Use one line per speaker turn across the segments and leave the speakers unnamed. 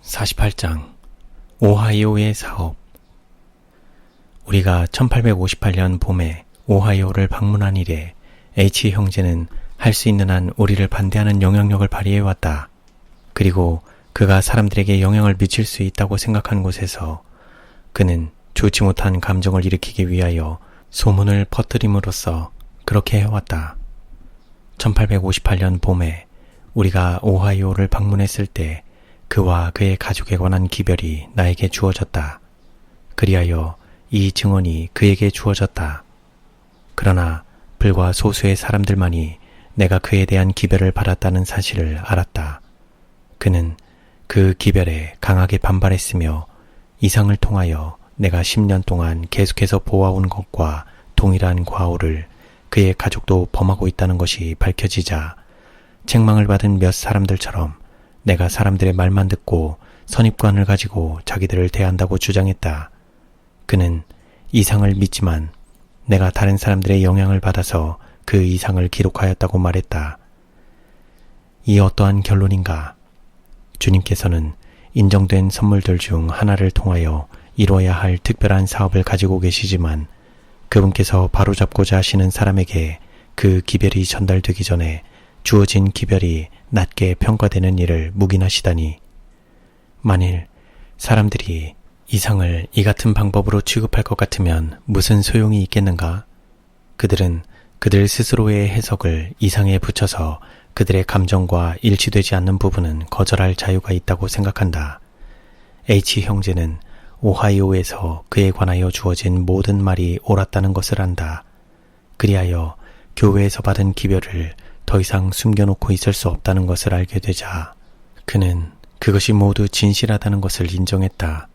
48장 오하이오의 사업. 우리가 1858년 봄에 오하이오를 방문한 이래 H 형제는 할 수 있는 한 우리를 반대하는 영향력을 발휘해왔다. 그리고 그가 사람들에게 영향을 미칠 수 있다고 생각한 곳에서 그는 좋지 못한 감정을 일으키기 위하여 소문을 퍼뜨림으로써 그렇게 해왔다. 1858년 봄에 우리가 오하이오를 방문했을 때 그와 그의 가족에 관한 기별이 나에게 주어졌다. 그리하여 이 증언이 그에게 주어졌다. 그러나 불과 소수의 사람들만이 내가 그에 대한 기별을 받았다는 사실을 알았다. 그는 그 기별에 강하게 반발했으며 이상을 통하여 내가 10년 동안 계속해서 보아온 것과 동일한 과오를 그의 가족도 범하고 있다는 것이 밝혀지자 책망을 받은 몇 사람들처럼 내가 사람들의 말만 듣고 선입관을 가지고 자기들을 대한다고 주장했다. 그는 이상을 믿지만 내가 다른 사람들의 영향을 받아서 그 이상을 기록하였다고 말했다. 이 어떠한 결론인가? 주님께서는 인정된 선물들 중 하나를 통하여 이루어야 할 특별한 사업을 가지고 계시지만 그분께서 바로잡고자 하시는 사람에게 그 기별이 전달되기 전에 주어진 기별이 낮게 평가되는 일을 묵인하시다니. 만일 사람들이 이상을 이 같은 방법으로 취급할 것 같으면 무슨 소용이 있겠는가? 그들은 그들 스스로의 해석을 이상에 붙여서 그들의 감정과 일치되지 않는 부분은 거절할 자유가 있다고 생각한다. H 형제는 오하이오에서 그에 관하여 주어진 모든 말이 옳았다는 것을 안다. 그리하여 교회에서 받은 기별을 더 이상 숨겨놓고 있을 수 없다는 것을 알게 되자 그는 그것이 모두 진실하다는 것을 인정했다.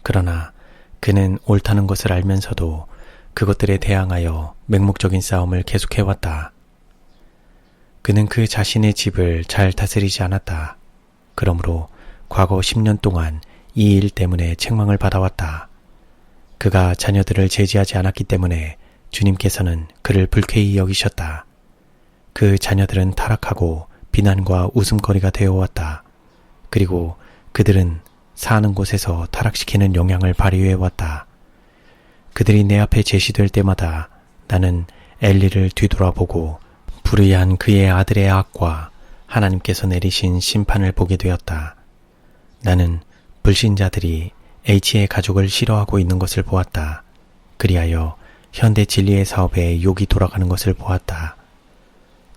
그러나 그는 옳다는 것을 알면서도 그것들에 대항하여 맹목적인 싸움을 계속해왔다. 그는 그 자신의 집을 잘 다스리지 않았다. 그러므로 과거 10년 동안 이 일 때문에 책망을 받아왔다. 그가 자녀들을 제지하지 않았기 때문에 주님께서는 그를 불쾌히 여기셨다. 그 자녀들은 타락하고 비난과 웃음거리가 되어왔다. 그리고 그들은 사는 곳에서 타락시키는 영향을 발휘해왔다. 그들이 내 앞에 제시될 때마다 나는 엘리를 뒤돌아보고 불의한 그의 아들의 악과 하나님께서 내리신 심판을 보게 되었다. 나는 불신자들이 H의 가족을 싫어하고 있는 것을 보았다. 그리하여 현대 진리의 사업에 욕이 돌아가는 것을 보았다.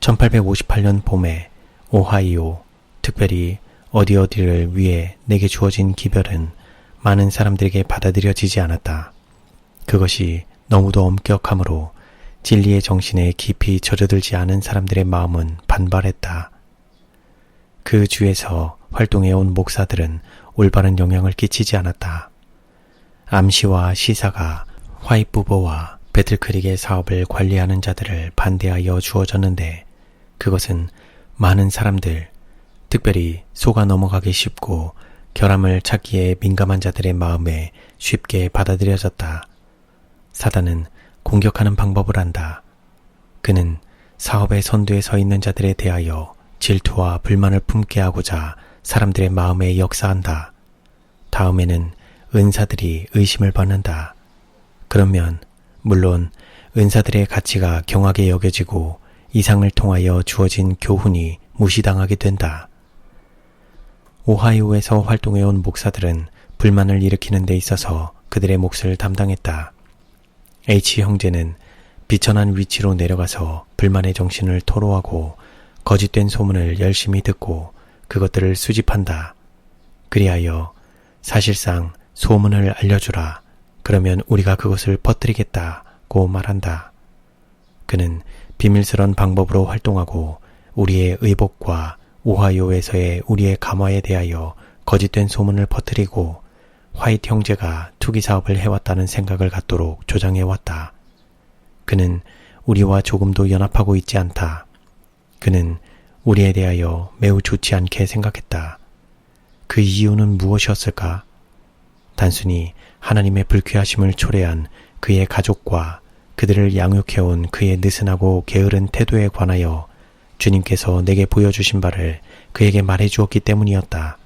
1858년 봄에 오하이오, 특별히 어디를 위해 내게 주어진 기별은 많은 사람들에게 받아들여지지 않았다. 그것이 너무도 엄격하므로 진리의 정신에 깊이 젖어들지 않은 사람들의 마음은 반발했다. 그 주에서 활동해온 목사들은 올바른 영향을 끼치지 않았다. 암시와 시사가 화이트부버와 배틀크릭의 사업을 관리하는 자들을 반대하여 주어졌는데 그것은 많은 사람들, 특별히 속아 넘어가기 쉽고 결함을 찾기에 민감한 자들의 마음에 쉽게 받아들여졌다. 사단은 공격하는 방법을 안다. 그는 사업의 선두에 서 있는 자들에 대하여 질투와 불만을 품게 하고자 사람들의 마음에 역사한다. 다음에는 은사들이 의심을 받는다. 그러면 물론 은사들의 가치가 경하게 여겨지고 이상을 통하여 주어진 교훈이 무시당하게 된다. 오하이오에서 활동해온 목사들은 불만을 일으키는 데 있어서 그들의 몫을 담당했다. H 형제는 비천한 위치로 내려가서 불만의 정신을 토로하고 거짓된 소문을 열심히 듣고 그것들을 수집한다. 그리하여 사실상 소문을 알려주라. 그러면 우리가 그것을 퍼뜨리겠다고 말한다. 그는 비밀스런 방법으로 활동하고 우리의 의복과 오하이오에서의 우리의 감화에 대하여 거짓된 소문을 퍼뜨리고 화이트 형제가 투기 사업을 해왔다는 생각을 갖도록 조장해왔다. 그는 우리와 조금도 연합하고 있지 않다. 그는 우리에 대하여 매우 좋지 않게 생각했다. 그 이유는 무엇이었을까? 단순히 하나님의 불쾌하심을 초래한 그의 가족과 그들을 양육해온 그의 느슨하고 게으른 태도에 관하여 주님께서 내게 보여주신 바를 그에게 말해주었기 때문이었다.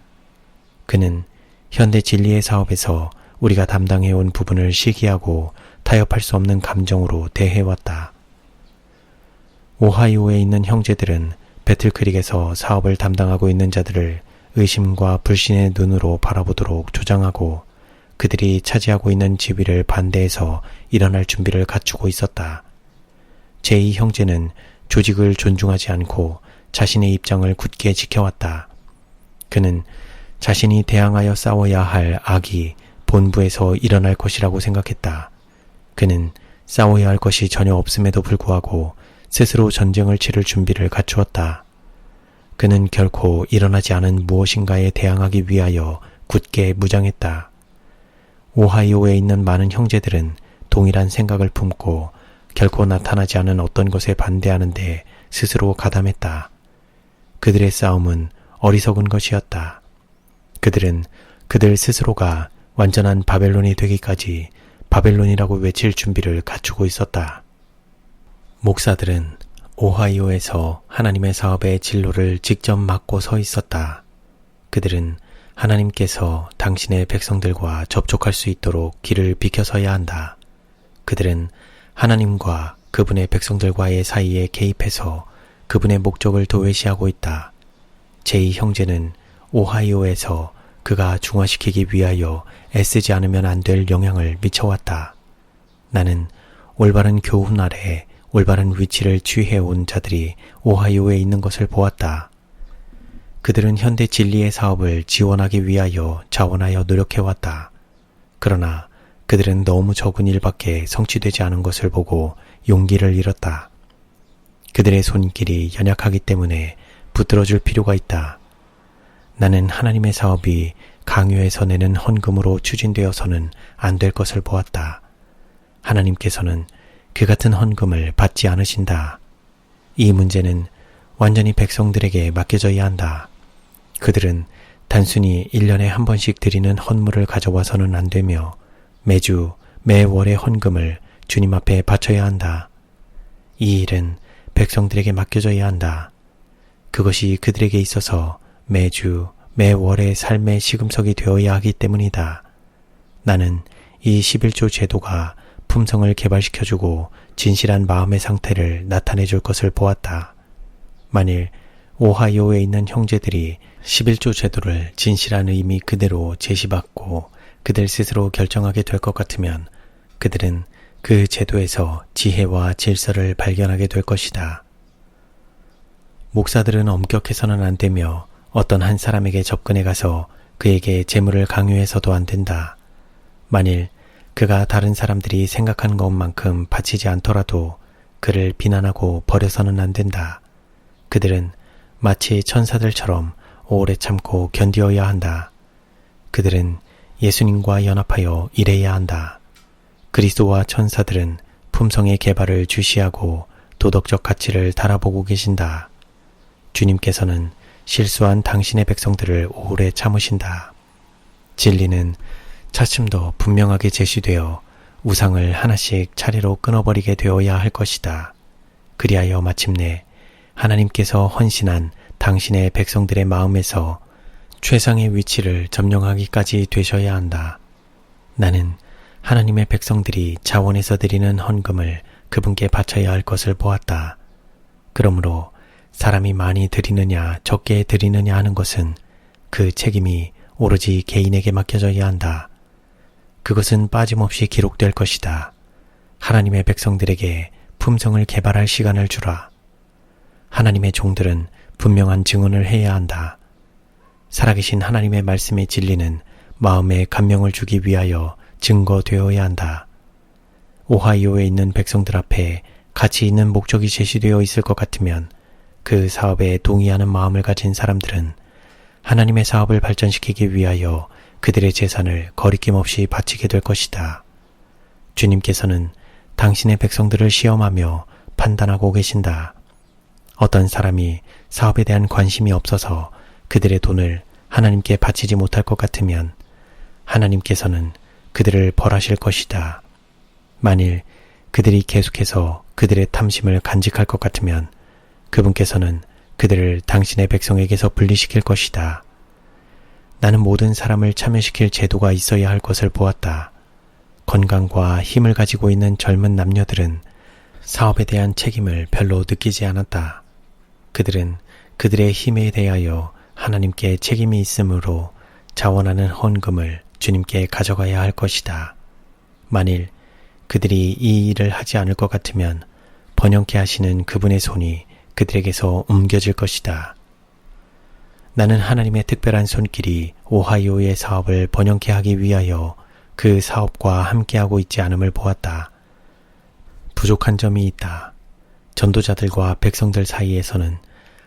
그는 현대 진리의 사업에서 우리가 담당해온 부분을 시기하고 타협할 수 없는 감정으로 대해왔다. 오하이오에 있는 형제들은 배틀크릭에서 사업을 담당하고 있는 자들을 의심과 불신의 눈으로 바라보도록 조장하고 그들이 차지하고 있는 지위를 반대해서 일어날 준비를 갖추고 있었다. 제2 형제는 조직을 존중하지 않고 자신의 입장을 굳게 지켜왔다. 그는 자신이 대항하여 싸워야 할 악이 본부에서 일어날 것이라고 생각했다. 그는 싸워야 할 것이 전혀 없음에도 불구하고 스스로 전쟁을 치를 준비를 갖추었다. 그는 결코 일어나지 않은 무엇인가에 대항하기 위하여 굳게 무장했다. 오하이오에 있는 많은 형제들은 동일한 생각을 품고 결코 나타나지 않은 어떤 것에 반대하는데 스스로 가담했다. 그들의 싸움은 어리석은 것이었다. 그들은 그들 스스로가 완전한 바벨론이 되기까지 바벨론이라고 외칠 준비를 갖추고 있었다. 목사들은 오하이오에서 하나님의 사업의 진로를 직접 맡고 서 있었다. 그들은 하나님께서 당신의 백성들과 접촉할 수 있도록 길을 비켜서야 한다. 그들은 하나님과 그분의 백성들과의 사이에 개입해서 그분의 목적을 도외시하고 있다. 제2 형제는 오하이오에서 그가 중화시키기 위하여 애쓰지 않으면 안 될 영향을 미쳐왔다. 나는 올바른 교훈 아래 올바른 위치를 취해온 자들이 오하이오에 있는 것을 보았다. 그들은 현대 진리의 사업을 지원하기 위하여 자원하여 노력해왔다. 그러나 그들은 너무 적은 일밖에 성취되지 않은 것을 보고 용기를 잃었다. 그들의 손길이 연약하기 때문에 붙들어줄 필요가 있다. 나는 하나님의 사업이 강요해서 내는 헌금으로 추진되어서는 안 될 것을 보았다. 하나님께서는 그 같은 헌금을 받지 않으신다. 이 문제는 완전히 백성들에게 맡겨져야 한다. 그들은 단순히 1년에 한 번씩 드리는 헌물을 가져와서는 안 되며 매주, 매월의 헌금을 주님 앞에 바쳐야 한다. 이 일은 백성들에게 맡겨져야 한다. 그것이 그들에게 있어서 매주, 매월의 삶의 시금석이 되어야 하기 때문이다. 나는 이 11조 제도가 품성을 개발시켜주고 진실한 마음의 상태를 나타내줄 것을 보았다. 만일 오하이오에 있는 형제들이 11조 제도를 진실한 의미 그대로 제시받고 그들 스스로 결정하게 될 것 같으면 그들은 그 제도에서 지혜와 질서를 발견하게 될 것이다. 목사들은 엄격해서는 안 되며 어떤 한 사람에게 접근해 가서 그에게 재물을 강요해서도 안 된다. 만일 그가 다른 사람들이 생각한 것만큼 바치지 않더라도 그를 비난하고 버려서는 안 된다. 그들은 마치 천사들처럼 오래 참고 견디어야 한다. 그들은 예수님과 연합하여 일해야 한다. 그리스도와 천사들은 품성의 개발을 주시하고 도덕적 가치를 달아보고 계신다. 주님께서는 실수한 당신의 백성들을 오래 참으신다. 진리는 차츰 더 분명하게 제시되어 우상을 하나씩 차례로 끊어버리게 되어야 할 것이다. 그리하여 마침내 하나님께서 헌신한 당신의 백성들의 마음에서 최상의 위치를 점령하기까지 되셔야 한다. 나는 하나님의 백성들이 자원해서 드리는 헌금을 그분께 바쳐야 할 것을 보았다. 그러므로 사람이 많이 드리느냐 적게 드리느냐 하는 것은 그 책임이 오로지 개인에게 맡겨져야 한다. 그것은 빠짐없이 기록될 것이다. 하나님의 백성들에게 품성을 개발할 시간을 주라. 하나님의 종들은 분명한 증언을 해야 한다. 살아계신 하나님의 말씀의 진리는 마음에 감명을 주기 위하여 증거되어야 한다. 오하이오에 있는 백성들 앞에 가치 있는 목적이 제시되어 있을 것 같으면 그 사업에 동의하는 마음을 가진 사람들은 하나님의 사업을 발전시키기 위하여 그들의 재산을 거리낌 없이 바치게 될 것이다. 주님께서는 당신의 백성들을 시험하며 판단하고 계신다. 어떤 사람이 사업에 대한 관심이 없어서 그들의 돈을 하나님께 바치지 못할 것 같으면 하나님께서는 그들을 벌하실 것이다. 만일 그들이 계속해서 그들의 탐심을 간직할 것 같으면 그분께서는 그들을 당신의 백성에게서 분리시킬 것이다. 나는 모든 사람을 참여시킬 제도가 있어야 할 것을 보았다. 건강과 힘을 가지고 있는 젊은 남녀들은 사업에 대한 책임을 별로 느끼지 않았다. 그들은 그들의 힘에 대하여 하나님께 책임이 있으므로 자원하는 헌금을 주님께 가져가야 할 것이다. 만일 그들이 이 일을 하지 않을 것 같으면 번영케 하시는 그분의 손이 그들에게서 옮겨질 것이다. 나는 하나님의 특별한 손길이 오하이오의 사업을 번영케 하기 위하여 그 사업과 함께하고 있지 않음을 보았다. 부족한 점이 있다. 전도자들과 백성들 사이에서는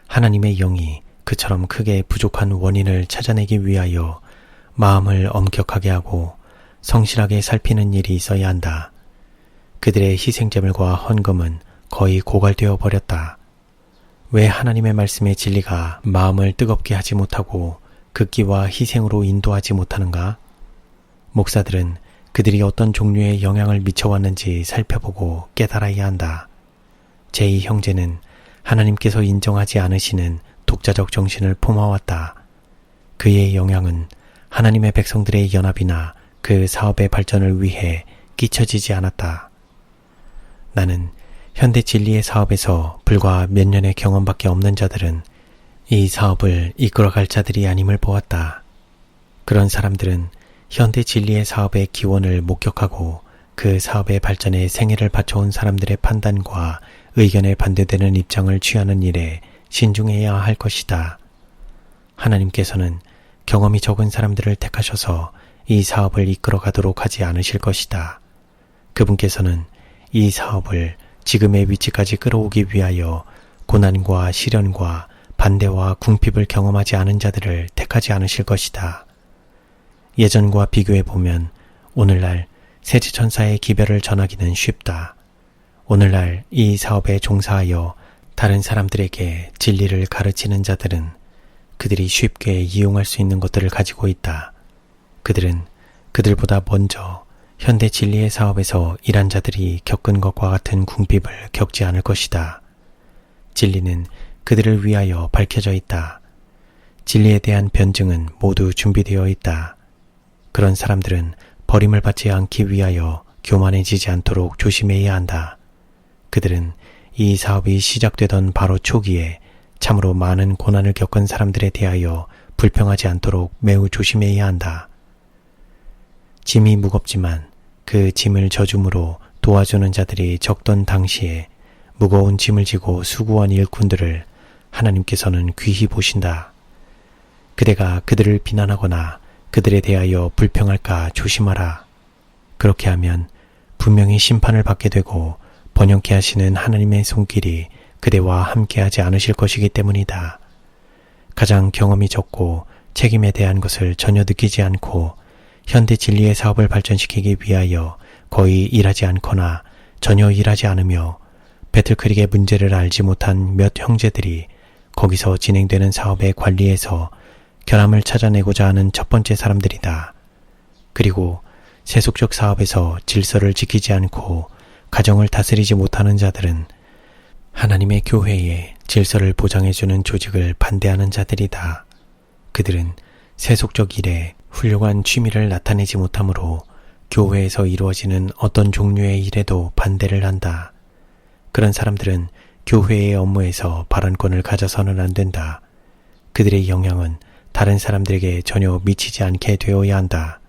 하나님의 영이 그처럼 크게 부족한 원인을 찾아내기 위하여 마음을 엄격하게 하고 성실하게 살피는 일이 있어야 한다. 그들의 희생제물과 헌금은 거의 고갈되어 버렸다. 왜 하나님의 말씀의 진리가 마음을 뜨겁게 하지 못하고 극기와 희생으로 인도하지 못하는가? 목사들은 그들이 어떤 종류의 영향을 미쳐왔는지 살펴보고 깨달아야 한다. 제2 형제는 하나님께서 인정하지 않으시는 독자적 정신을 품어왔다. 그의 영향은 하나님의 백성들의 연합이나 그 사업의 발전을 위해 끼쳐지지 않았다. 나는 현대 진리의 사업에서 불과 몇 년의 경험밖에 없는 자들은 이 사업을 이끌어갈 자들이 아님을 보았다. 그런 사람들은 현대 진리의 사업의 기원을 목격하고 그 사업의 발전에 생애를 바쳐온 사람들의 판단과 의견에 반대되는 입장을 취하는 일에 신중해야 할 것이다. 하나님께서는 경험이 적은 사람들을 택하셔서 이 사업을 이끌어가도록 하지 않으실 것이다. 그분께서는 이 사업을 지금의 위치까지 끌어오기 위하여 고난과 시련과 반대와 궁핍을 경험하지 않은 자들을 택하지 않으실 것이다. 예전과 비교해보면 오늘날 세지천사의 기별을 전하기는 쉽다. 오늘날 이 사업에 종사하여 다른 사람들에게 진리를 가르치는 자들은 그들이 쉽게 이용할 수 있는 것들을 가지고 있다. 그들은 그들보다 먼저 현대 진리의 사업에서 일한 자들이 겪은 것과 같은 궁핍을 겪지 않을 것이다. 진리는 그들을 위하여 밝혀져 있다. 진리에 대한 변증은 모두 준비되어 있다. 그런 사람들은 버림을 받지 않기 위하여 교만해지지 않도록 조심해야 한다. 그들은 이 사업이 시작되던 바로 초기에 참으로 많은 고난을 겪은 사람들에 대하여 불평하지 않도록 매우 조심해야 한다. 짐이 무겁지만 그 짐을 져줌으로 도와주는 자들이 적던 당시에 무거운 짐을 지고 수고한 일꾼들을 하나님께서는 귀히 보신다. 그대가 그들을 비난하거나 그들에 대하여 불평할까 조심하라. 그렇게 하면 분명히 심판을 받게 되고 번영케 하시는 하나님의 손길이 그대와 함께하지 않으실 것이기 때문이다. 가장 경험이 적고 책임에 대한 것을 전혀 느끼지 않고 현대 진리의 사업을 발전시키기 위하여 거의 일하지 않거나 전혀 일하지 않으며 배틀크릭의 문제를 알지 못한 몇 형제들이 거기서 진행되는 사업의 관리에서 결함을 찾아내고자 하는 첫 번째 사람들이다. 그리고 세속적 사업에서 질서를 지키지 않고 가정을 다스리지 못하는 자들은 하나님의 교회에 질서를 보장해주는 조직을 반대하는 자들이다. 그들은 세속적 일에 훌륭한 취미를 나타내지 못하므로 교회에서 이루어지는 어떤 종류의 일에도 반대를 한다. 그런 사람들은 교회의 업무에서 발언권을 가져서는 안 된다. 그들의 영향은 다른 사람들에게 전혀 미치지 않게 되어야 한다.